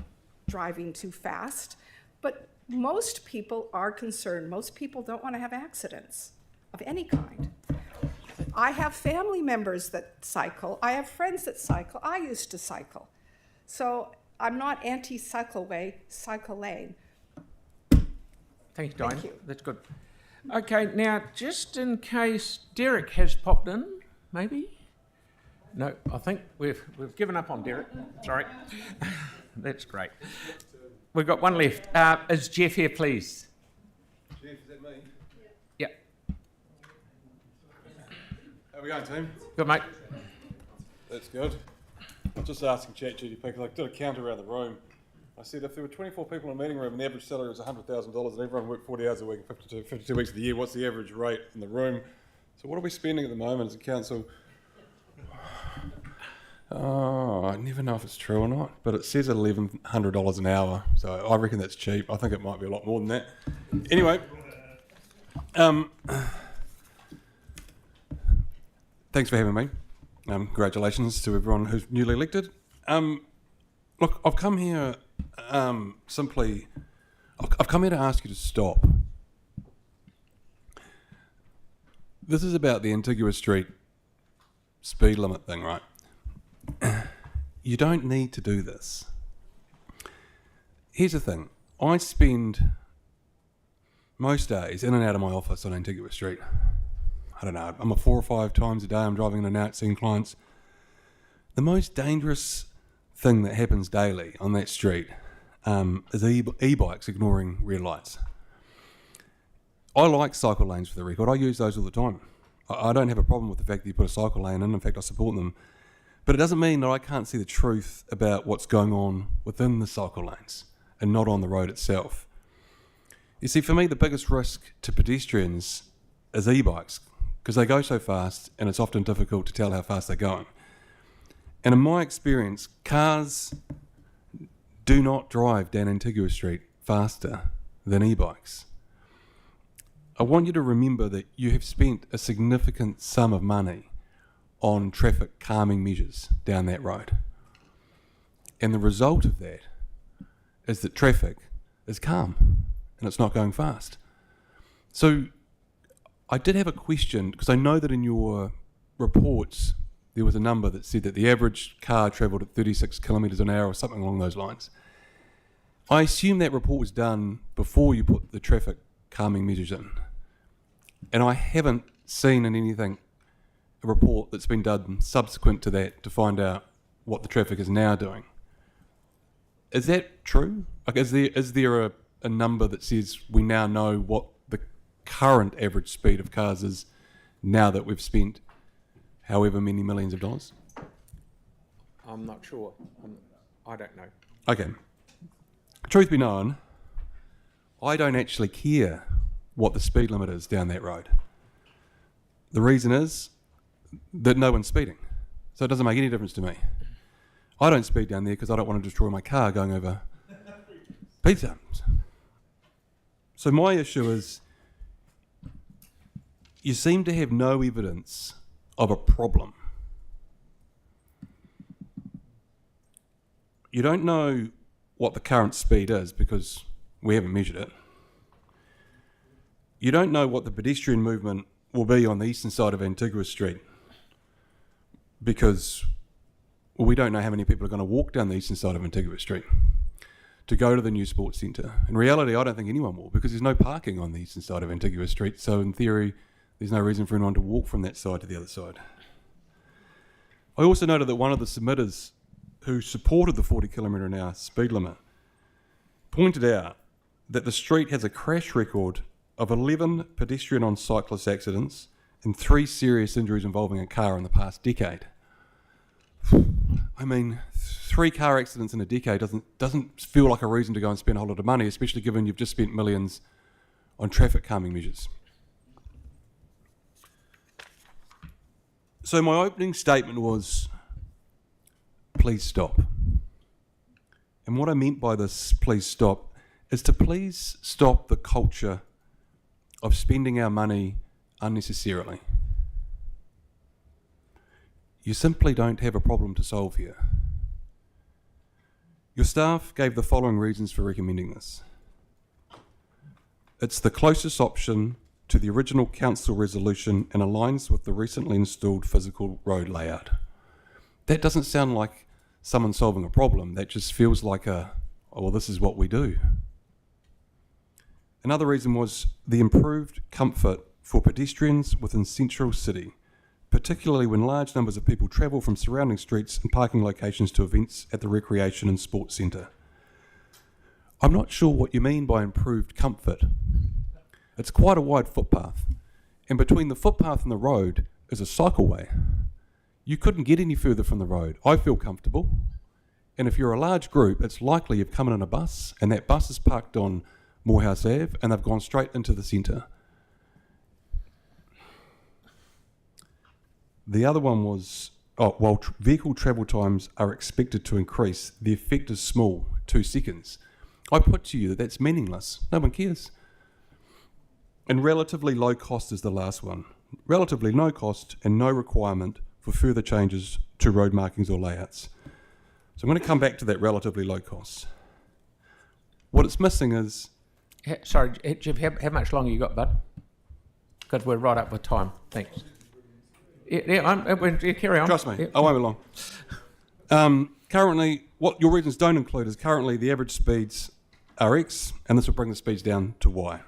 Speaker 13: driving too fast, but most people are concerned. Most people don't want to have accidents of any kind. I have family members that cycle. I have friends that cycle. I used to cycle. So I'm not anti-cycleway, cycle lane.
Speaker 1: Thank you, Diane.
Speaker 13: Thank you.
Speaker 1: That's good. Okay, now, just in case Derek has popped in, maybe? No, I think we've given up on Derek. Sorry. That's great. We've got one left. Is Jeff here, please?
Speaker 14: Jeff, is that me?
Speaker 1: Yeah.
Speaker 14: How are we going, team?
Speaker 1: Good, mate.
Speaker 14: That's good. I was just asking ChatGPT because I did a count around the room. I said if there were 24 people in a meeting room and the average salary was $100,000 and everyone worked 40 hours a week and 52 weeks of the year, what's the average rate in the room? So what are we spending at the moment as a council? Oh, I never know if it's true or not, but it says $1,100 an hour, so I reckon that's cheap. I think it might be a lot more than that. Anyway, thanks for having me. Congratulations to everyone who's newly elected. Look, I've come here I've come here to ask you to stop. This is about the Antigua Street speed limit thing, right? You don't need to do this. Here's the thing. I spend most days in and out of my office on Antigua Street. I don't know, I'm 4 or 5 times a day, I'm driving in and out, seeing clients. The most dangerous thing that happens daily on that street is e-bikes ignoring red lights. I like cycle lanes, for the record. I use those all the time. I don't have a problem with the fact that you put a cycle lane in. In fact, I support them. But it doesn't mean that I can't see the truth about what's going on within the cycle lanes and not on the road itself. You see, for me, the biggest risk to pedestrians is e-bikes because they go so fast and it's often difficult to tell how fast they're going. And in my experience, cars do not drive down Antigua Street faster than e-bikes. I want you to remember that you have spent a significant sum of money on traffic calming measures down that road. And the result of that is that traffic is calm and it's not going fast. So I did have a question, because I know that in your reports there was a number that said that the average car travelled at 36 kilometres an hour or something along those lines. I assume that report was done before you put the traffic calming measures in. And I haven't seen in anything a report that's been done subsequent to that to find out what the traffic is now doing. Is that true? Like, is there a number that says we now know what the current average speed of cars is now that we've spent however many millions of dollars?
Speaker 1: I'm not sure. I don't know.
Speaker 14: Okay. Truth be known, I don't actually care what the speed limit is down that road. The reason is that no one's speeding, so it doesn't make any difference to me. I don't speed down there because I don't want to destroy my car going over pizza. So my issue is, you seem to have no evidence of a problem. You don't know what the current speed is because we haven't measured it. You don't know what the pedestrian movement will be on the eastern side of Antigua Street because we don't know how many people are going to walk down the eastern side of Antigua Street to go to the new sports centre. In reality, I don't think anyone will, because there's no parking on the eastern side of Antigua Street, so in theory, there's no reason for anyone to walk from that side to the other side. I also noted that one of the submitters who supported the 40 kilometre an hour speed limit pointed out that the street has a crash record of 11 pedestrian on cyclist accidents and 3 serious injuries involving a car in the past decade. I mean, 3 car accidents in a decade doesn't feel like a reason to go and spend a whole lot of money, especially given you've just spent millions on traffic calming measures. So my opening statement was, please stop. And what I meant by this, please stop, is to please stop the culture of spending our money unnecessarily. You simply don't have a problem to solve here. Your staff gave the following reasons for recommending this. It's the closest option to the original council resolution and aligns with the recently installed physical road layout. That doesn't sound like someone solving a problem. That just feels like oh, well, this is what we do. Another reason was the improved comfort for pedestrians within Central City, particularly when large numbers of people travel from surrounding streets and parking locations to events at the Recreation and Sports Centre. I'm not sure what you mean by improved comfort. It's quite a wide footpath, and between the footpath and the road is a cycleway. You couldn't get any further from the road. I feel comfortable, and if you're a large group, it's likely you've come in a bus, and that bus is parked on Morehouse Ave, and they've gone straight into the centre. The other one was, while vehicle travel times are expected to increase, the effect is small, 2 seconds. I put to you that that's meaningless. No one cares. And relatively low cost is the last one. Relatively no cost and no requirement for further changes to road markings or layouts. So I'm going to come back to that relatively low cost. What it's missing is...
Speaker 1: Sorry, Jeff, how much longer you got, bud? Because we're right up with time. Thanks. Yeah, carry on.
Speaker 14: Trust me,
Speaker 1: Yeah.
Speaker 14: I won't be long. Currently, what your reasons don't include is currently the average speeds are X, and this will bring the speeds down to Y.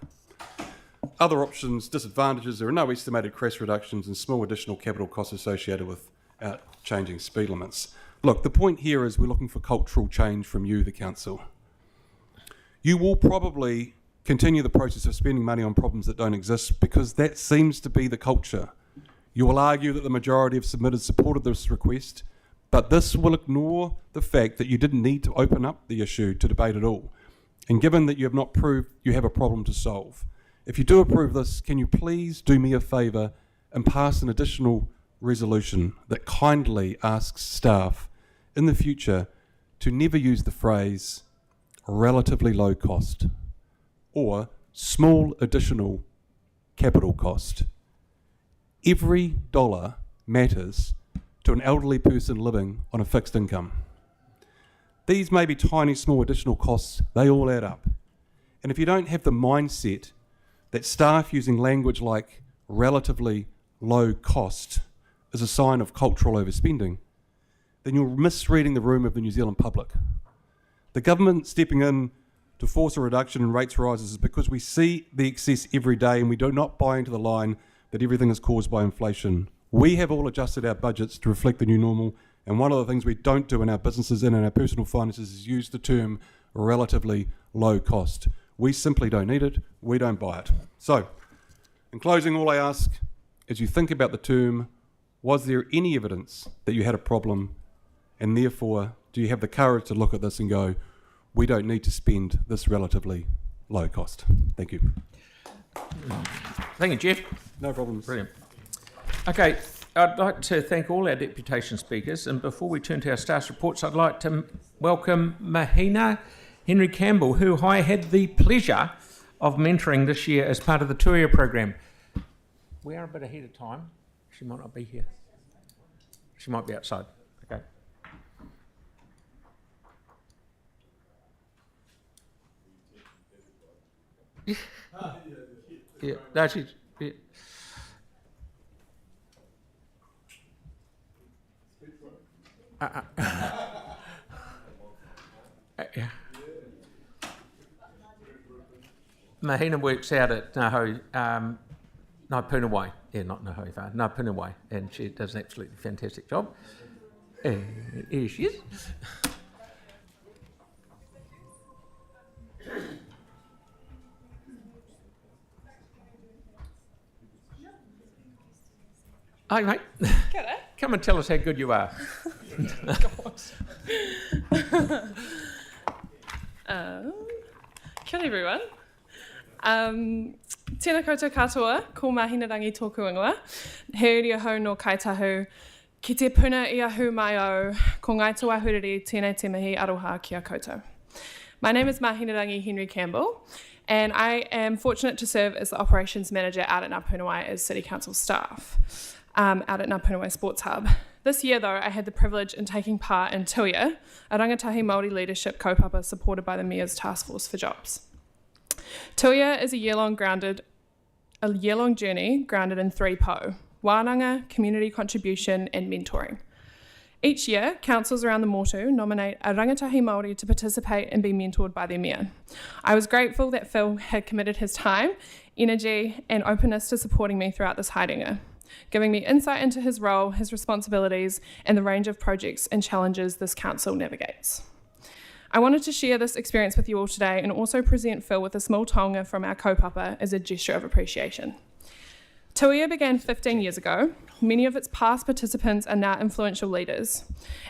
Speaker 14: Other options, disadvantages, there are no estimated crash reductions and small additional capital costs associated with changing speed limits. Look, the point here is we're looking for cultural change from you, the council. You will probably continue the process of spending money on problems that don't exist because that seems to be the culture. You will argue that the majority of submitters supported this request, but this will ignore the fact that you didn't need to open up the issue to debate at all. And given that you have not proved you have a problem to solve, if you do approve this, can you please do me a favour and pass an additional resolution that kindly asks staff in the future to never use the phrase relatively low cost or small additional capital cost. Every dollar matters to an elderly person living on a fixed income. These may be tiny, small additional costs, they all add up. And if you don't have the mindset that staff using language like relatively low cost is a sign of cultural overspending, then you're misreading the room of the New Zealand public. The government stepping in to force a reduction in rates rises is because we see the excess every day and we do not buy into the line that everything is caused by inflation. We have all adjusted our budgets to reflect the new normal, and one of the things we don't do in our businesses and in our personal finances is use the term relatively low cost. We simply don't need it, we don't buy it. So, in closing, all I ask is you think about the term, was there any evidence that you had a problem, and therefore, do you have the courage to look at this and go, we don't need to spend this relatively low cost? Thank you.
Speaker 1: Thank you, Jeff.
Speaker 14: No problems.
Speaker 1: Brilliant. Okay, I'd like to thank all our deputation speakers, and before we turn to our staff reports, I'd like to welcome Mahina Henry Campbell, who I had the pleasure of mentoring this year as part of the two-year program. We are a bit ahead of time. She might not be here. She might be outside. Okay. Yeah, no, she's... Yeah. Yeah. Mahina works out at Punawai. Yeah, not Nahoiwha, Punawai, and she does an absolutely fantastic job. Here she is. Hi, mate.
Speaker 15: G'day.
Speaker 1: Come and tell us how good you are.
Speaker 15: Kia ora everyone. Tēnā koutou katoa, ko mahinarangi tōku ingoa. He uri ahau no kaitahu, ki te puna I ahu mai au, ko ngai tō ahuriri tēnei te mihi aroha kia koutou. My name is Mahinarangi Henry Campbell, and I am fortunate to serve as the operations manager out at Ngā Punawai as City Council staff, out at Ngā Punawai Sports Hub. This year, though, I had the privilege in taking part in Tuia, a rangatahi Māori leadership kaupapa supported by the Mayor's Task Force for Jobs. Tuia is a year-long journey grounded in 3 po: wānanga, community contribution, and mentoring. Each year, councils around the Motu nominate a rangatahi Māori to participate and be mentored by their mayor. I was grateful that Phil had committed his time, energy, and openness to supporting me throughout this haerenga, giving me insight into his role, his responsibilities, and the range of projects and challenges this council navigates. I wanted to share this experience with you all today and also present Phil with a small taonga from our kaupapa as a gesture of appreciation. Tuia began 15 years ago. Many of its past participants are now influential leaders.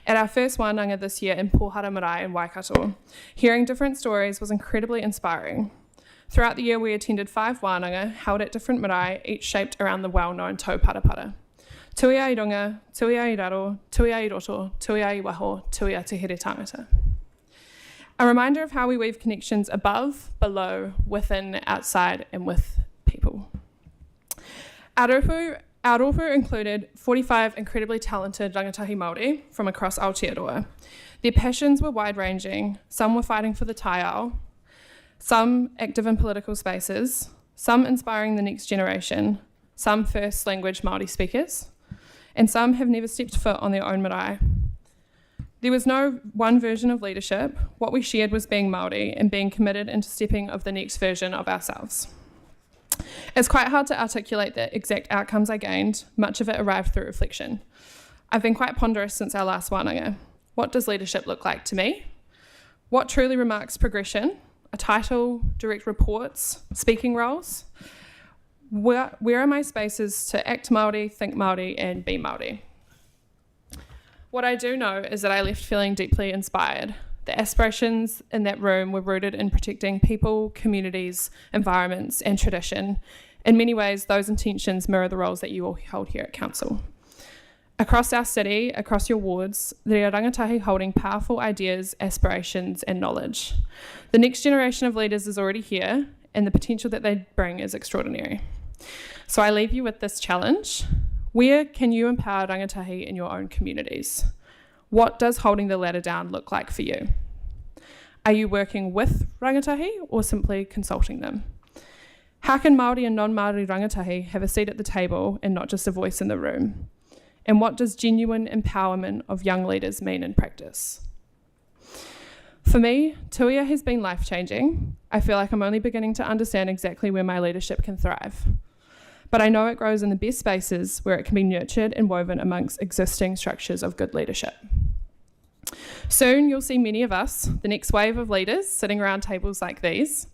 Speaker 15: At our first wānanga this year in Pohara Marae in Waikato, hearing different stories was incredibly inspiring. Throughout the year, we attended 5 wānanga held at different marae, each shaped around the well-known tau parapara. Tuia I runga, tuia I raro, tuia I roto, tuia I waho, tuia te here tangata. A reminder of how we weave connections above, below, within, outside, and with people. Our rōpū included 45 incredibly talented rangatahi Māori from across Aotearoa. Their passions were wide-ranging. Some were fighting for the taiao, some active in political spaces, some inspiring the next generation, some first language Māori speakers, and some have never stepped foot on their own marae. There was no one version of leadership. What we shared was being Māori and being committed into stepping of the next version of ourselves. It's quite hard to articulate the exact outcomes I gained. Much of it arrived through reflection. I've been quite ponderous since our last wānanga. What does leadership look like to me? What truly remarks progression? A title, direct reports, speaking roles? Where are my spaces to act Māori, think Māori, and be Māori? What I do know is that I left feeling deeply inspired. The aspirations in that room were rooted in protecting people, communities, environments, and tradition. In many ways, those intentions mirror the roles that you all hold here at Council. Across our city, across your wards, there are rangatahi holding powerful ideas, aspirations, and knowledge. The next generation of leaders is already here, and the potential that they bring is extraordinary. So I leave you with this challenge. Where can you empower rangatahi in your own communities? What does holding the ladder down look like for you? Are you working with rangatahi or simply consulting them? How can Māori and non-Māori rangatahi have a seat at the table and not just a voice in the room? And what does genuine empowerment of young leaders mean in practice? For me, Tuia has been life-changing. I feel like I'm only beginning to understand exactly where my leadership can thrive. But I know it grows in the best spaces where it can be nurtured and woven amongst existing structures of good leadership. Soon you'll see many of us, the next wave of leaders, sitting around tables like these,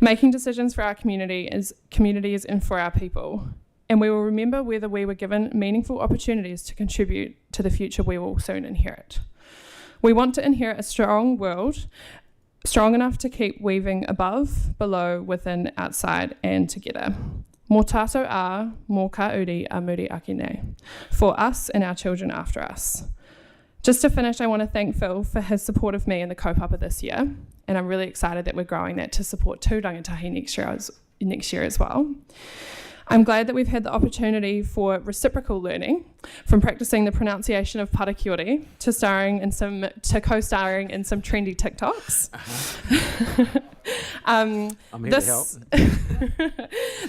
Speaker 15: making decisions for our communities and for our people. And we will remember whether we were given meaningful opportunities to contribute to the future we will soon inherit. We want to inherit a strong world, strong enough to keep weaving above, below, within, outside, and together. Mō tātou ā, mō ka uri a muri ake nei, for us and our children after us. Just to finish, I want to thank Phil for his support of me in the kaupapa this year, and I'm really excited that we're growing that to support 2 rangatahi next year as well. I'm glad that we've had the opportunity for reciprocal learning, from practicing the pronunciation of parakiori to co-starring in some trendy TikToks.
Speaker 1: I'm here to help.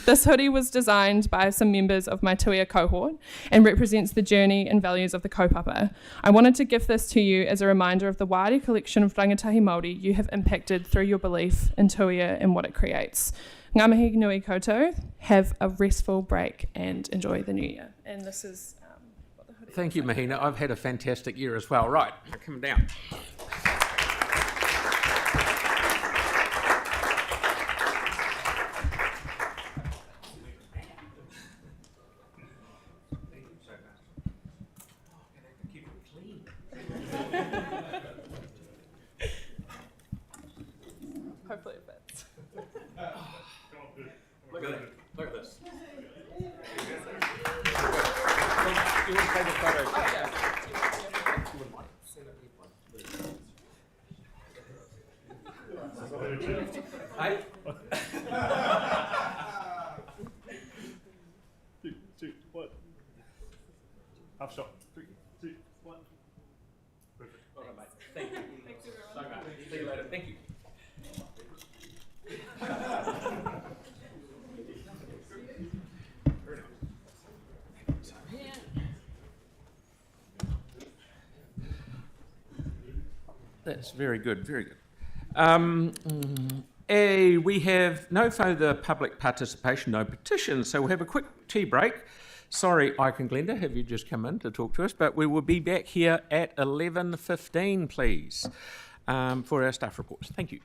Speaker 15: This hoodie was designed by some members of my Tuia cohort and represents the journey and values of the kaupapa. I wanted to give this to you as a reminder of the wide collection of rangatahi Māori you have impacted through your belief in Tuia and what it creates. Ngā mihi nui koutou, have a restful break and enjoy the new year. And this is what the hoodie
Speaker 1: Thank you, Mahina. I've had a fantastic year as well. Right, coming down.
Speaker 15: Hopefully it fits.
Speaker 1: Look at this. You want to take a photo?
Speaker 15: Oh, yeah.
Speaker 1: Hey?
Speaker 11: Two, one. Half shot. 3, 2, 1. Perfect.
Speaker 1: All right, mate. Thank you.
Speaker 15: Thanks, everyone.
Speaker 1: So much. See you later. Thank you. That's very good, very good. We have no further public participation, no petitions, so we'll have a quick tea break. Sorry, Ike and Glenda, have you just come in to talk to us, but we will be back here at 11:15, please, for our staff reports. Thank you.